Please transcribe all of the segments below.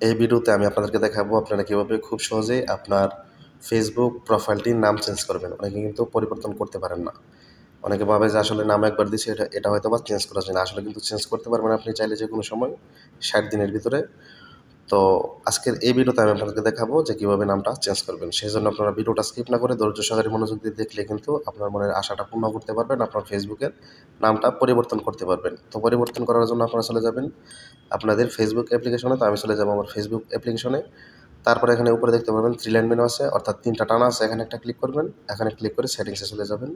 এই ভিডিওতে আমি আপনাদেরকে দেখাবো আপনারা কীভাবে খুব সহজেই আপনার ফেসবুক প্রোফাইলটির নাম চেঞ্জ করবেন। অনেকে কিন্তু পরিবর্তন করতে পারেন না। অনেকে ভাবে যে আসলে নাম একবার দিছি এটা হয়তোবা চেঞ্জ করা যায় না। আসলে কিন্তু চেঞ্জ করতে পারবেন আপনি চাইলে যেকোনো সময় ৬০ দিনের ভিতরে। তো আজকের এই ভিডিওতে আমি আপনাদেরকে দেখাবো যে কীভাবে নামটা চেঞ্জ করবেন। সেজন্য আপনারা ভিডিওটা স্কিপ না করে ধৈর্য সহকারে মনোযোগ দিয়ে দেখলে কিন্তু আপনার মনের আশাটা পূর্ণ করতে পারবেন। আপনার ফেসবুকের নামটা পরিবর্তন করতে পারবেন। তো পরিবর্তন করার জন্য আপনারা চলে যাবেন আপনাদের ফেসবুক অ্যাপ্লিকেশনে। তো আমি চলে যাবো আমার ফেসবুক অ্যাপ্লিকেশনে। তারপরে এখানে উপরে দেখতে পারবেন 3 লাইন মেনু আছে, অর্থাৎ 3টা টানা আছে। এখানে একটা ক্লিক করবেন। এখানে ক্লিক করে সেটিংসে চলে যাবেন।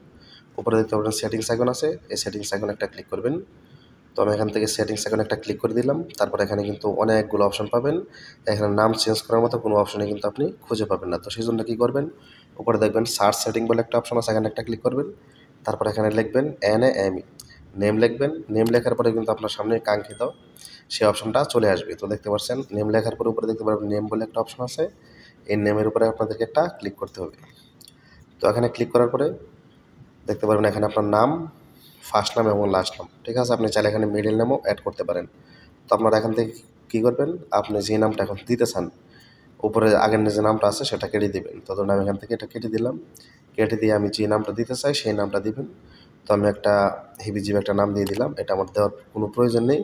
উপরে দেখতে পারবেন সেটিংস আইকন আছে, এই সেটিংস আইকনে একটা ক্লিক করবেন। তো আমি এখান থেকে সেটিংস আইকনে একটা ক্লিক করে দিলাম। তারপর এখানে কিন্তু অনেকগুলো অপশন পাবেন। এখানে নাম চেঞ্জ করার মতো কোনো অপশনই কিন্তু আপনি খুঁজে পাবেন না। তো সেজন্য কী করবেন, উপরে দেখবেন সার্চ সেটিং বলে একটা অপশন আছে, এখানে একটা ক্লিক করবেন। তারপর এখানে লিখবেন NAME, নেম লিখবেন। নেম লেখার পরে কিন্তু আপনার সামনে কাঙ্ক্ষিত সেই অপশনটা চলে আসবে। তো দেখতে পাচ্ছেন নেম লেখার পরে উপরে দেখতে পারবেন নেম বলে একটা অপশন আছে। এই নেমের উপরে আপনাদেরকে একটা ক্লিক করতে হবে। তো এখানে ক্লিক করার পরে দেখতে পারবেন এখানে আপনার নাম, ফার্স্ট নাম এবং লাস্ট নাম, ঠিক আছে? আপনি চাইলে এখানে মিডল নেমও অ্যাড করতে পারেন। তো আপনারা এখান থেকে কী করবেন, আপনি যে নামটা এখন দিতে চান উপরে আগের যে নামটা আছে সেটা কেটে দিবেন। তো ধরুন আমি এখান থেকে এটা কেটে দিলাম। কেটে দিয়ে আমি যে নামটা দিতে চাই সেই নামটা দিবেন। তো আমি একটা হিবিজিবি একটা নাম দিয়ে দিলাম। এটা আমার দেওয়ার কোনো প্রয়োজন নেই,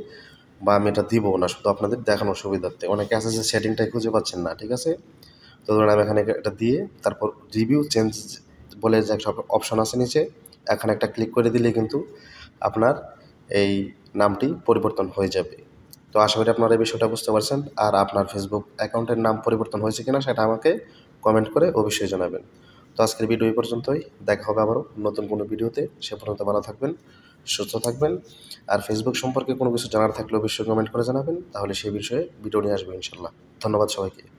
বা আমি এটা দিবও না, শুধু আপনাদের দেখানোর সুবিধার্থে। অনেকে আছে যে সেটিংটাই খুঁজে পাচ্ছেন না, ঠিক আছে? তো ধরুন আমি এখানে এটা দিয়ে তারপর রিভিউ চেঞ্জ বলে যে একটা অপশন আছে নিচে, এখানে একটা ক্লিক করে দিলে কিন্তু আপনার এই নামটি পরিবর্তন হয়ে যাবে। তো আশা করি আপনারা এই বিষয়টা বুঝতে পারছেন। আর আপনার ফেসবুক অ্যাকাউন্টের নাম পরিবর্তন হয়েছে কিনা সেটা আমাকে কমেন্ট করে অবশ্যই জানাবেন। তো আজকের ভিডিও এই পর্যন্তই। দেখা হবে আবারও নতুন কোনো ভিডিওতে। সে পর্যন্ত ভালো থাকবেন, সুস্থ থাকবেন। আর ফেসবুক সম্পর্কে কোনো কিছু জানার থাকলে অবশ্যই কমেন্ট করে জানাবেন। তাহলে সেই বিষয়ে ভিডিও নিয়ে আসবো ইনশাল্লাহ। ধন্যবাদ সবাইকে।